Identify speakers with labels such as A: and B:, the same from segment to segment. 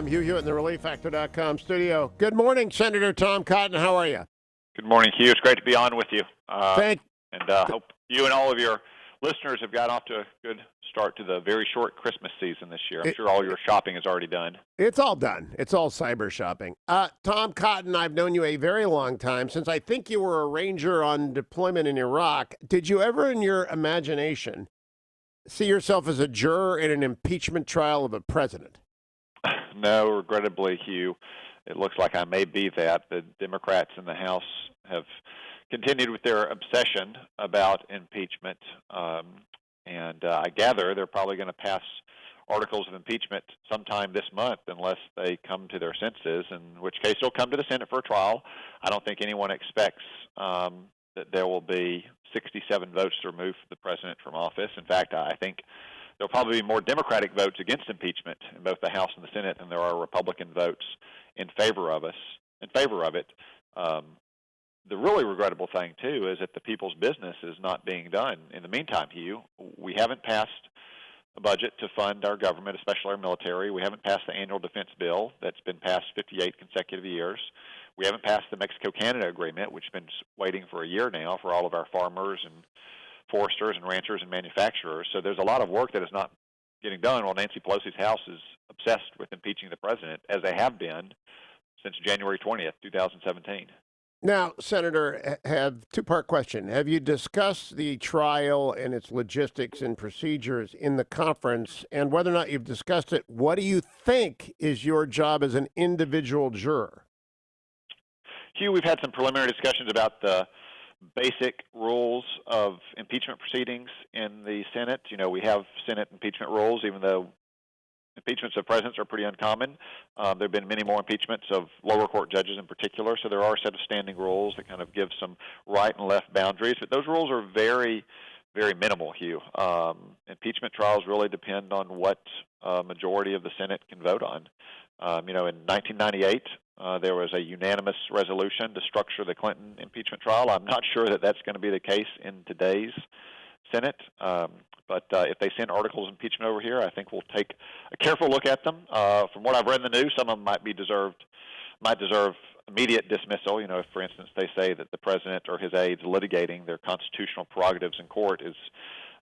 A: I'm Hugh Hewitt in the ReliefFactor.com studio. Good morning, Senator Tom Cotton. How are you?
B: Good morning, Hugh. It's great to be on with you.
A: Thank.
B: Hope you and all of your listeners have got off to a good start to the very short Christmas season this year. I'm sure all your shopping is already done.
A: It's all done. It's all cyber shopping. Tom Cotton, I've known you a very long time, since I think you were a ranger on deployment in Iraq. Did you ever in your imagination see yourself as a juror in an impeachment trial of a president?
B: No, regrettably, Hugh, it looks like I may be that. The Democrats in the House have continued with their obsession about impeachment, and I gather they're probably going to pass articles of impeachment sometime this month unless they come to their senses, in which case they'll come to the Senate for a trial. I don't think anyone expects that there will be 67 votes to remove the president from office. In fact, I think there'll probably be more Democratic votes against impeachment in both the House and the Senate than there are Republican votes in favor of it. The really regrettable thing, too, is that the people's business is not being done. In the meantime, Hugh, we haven't passed a budget to fund our government, especially our military. We haven't passed the annual defense bill that's been passed 58 consecutive years. We haven't passed the Mexico-Canada agreement, which has been waiting for a year now for all of our farmers and foresters and ranchers and manufacturers. So there's a lot of work that is not getting done while Nancy Pelosi's House is obsessed with impeaching the president, as they have been since January 20th, 2017.
A: Now, Senator, have two-part question. Have you discussed the trial and its logistics and procedures in the conference? And whether or not you've discussed it, what do you think is your job as an individual juror?
B: Hugh, we've had some preliminary discussions about the basic rules of impeachment proceedings in the Senate. You know, we have Senate impeachment rules, even though impeachments of presidents are pretty uncommon. There have been many more impeachments of lower court judges in particular, so there are a set of standing rules that kind of give some right and left boundaries, but those rules are very, very minimal, Hugh. Impeachment trials really depend on what majority of the Senate can vote on. In 1998, there was a unanimous resolution to structure the Clinton impeachment trial. I'm not sure that that's going to be the case in today's Senate, but if they send articles of impeachment over here, I think we'll take a careful look at them. From what I've read in the news, some of them might deserve immediate dismissal. You know, if, for instance, they say that the president or his aides litigating their constitutional prerogatives in court is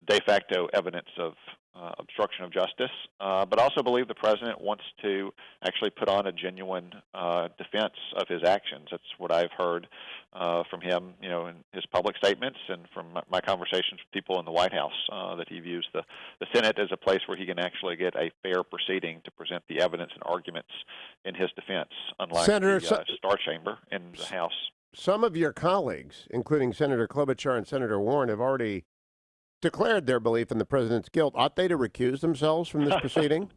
B: de facto evidence of obstruction of justice, but also believe the president wants to actually put on a genuine defense of his actions. That's what I've heard from him, in his public statements and from my conversations with people in the White House, that he views the Senate as a place where he can actually get a fair proceeding to present the evidence and arguments in his defense, unlike
A: Senator,
B: the Star Chamber in the House.
A: Some of your colleagues, including Senator Klobuchar and Senator Warren, have already declared their belief in the president's guilt. Ought they to recuse themselves from this proceeding?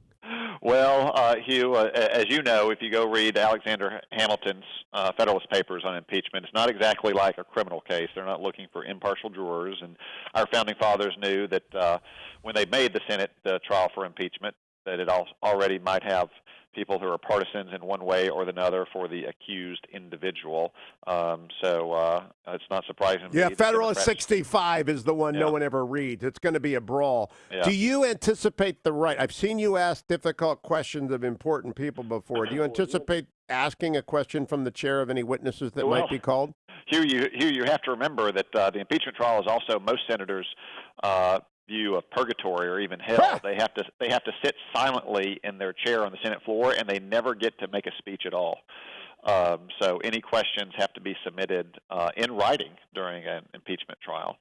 B: Well, Hugh, as you know, if you go read Alexander Hamilton's Federalist Papers on impeachment, it's not exactly like a criminal case. They're not looking for impartial jurors, and our founding fathers knew that when they made the Senate trial for impeachment, that it already might have people who are partisans in one way or another for the accused individual. So it's not surprising.
A: Yeah, Federalist 65 is the one no one ever reads. It's going to be a brawl. Yeah. Do you anticipate the right? I've seen you ask difficult questions of important people before. Do you anticipate asking a question from the chair of any witnesses that might be called?
B: Hugh, you have to remember that the impeachment trial is also most senators' view of purgatory or even hell. They have to sit silently in their chair on the Senate floor, and they never get to make a speech at all. So any questions have to be submitted in writing during an impeachment trial.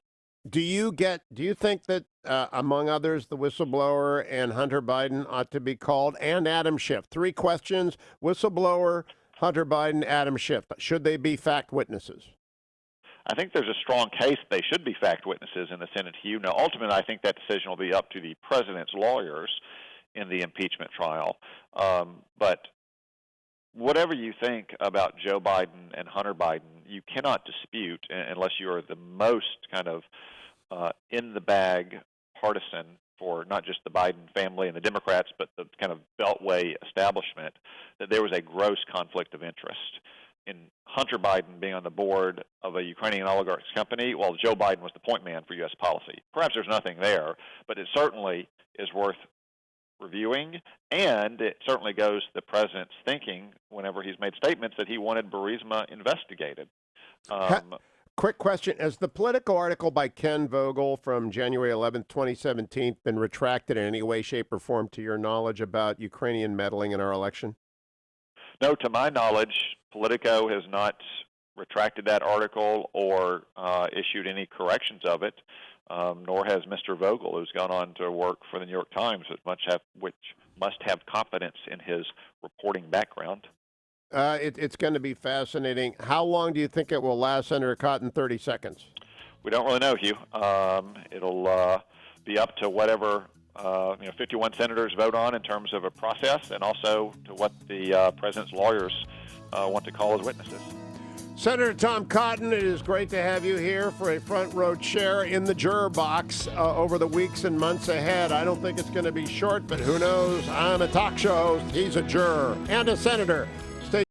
A: Do you think that, among others, the whistleblower and Hunter Biden ought to be called, and Adam Schiff? 3 questions: whistleblower, Hunter Biden, Adam Schiff. Should they be fact witnesses?
B: I think there's a strong case they should be fact witnesses in the Senate, Hugh. Now, ultimately, I think that decision will be up to the president's lawyers in the impeachment trial. But whatever you think about Joe Biden and Hunter Biden, you cannot dispute, unless you are the most kind of in-the-bag partisan for not just the Biden family and the Democrats, but the kind of Beltway establishment, that there was a gross conflict of interest in Hunter Biden being on the board of a Ukrainian oligarch's company, while Joe Biden was the point man for U.S. policy. Perhaps there's nothing there, but it certainly is worth reviewing, and it certainly goes to the president's thinking whenever he's made statements that he wanted Burisma investigated.
A: Quick question. Has the Politico article by Ken Vogel from January 11th, 2017 been retracted in any way, shape, or form to your knowledge about Ukrainian meddling in our election?
B: No, to my knowledge, Politico has not retracted that article or issued any corrections of it, nor has Mr. Vogel, who's gone on to work for the New York Times, which must have confidence in his reporting background.
A: It's going to be fascinating. How long do you think it will last, Senator Cotton? 30 seconds.
B: We don't really know, Hugh. It'll be up to whatever 51 senators vote on in terms of a process, and also to what the president's lawyers want to call as witnesses.
A: Senator Tom Cotton, it is great to have you here for a front row chair in the juror box over the weeks and months ahead. I don't think it's going to be short, but who knows? I'm a talk show host. He's a juror and a senator.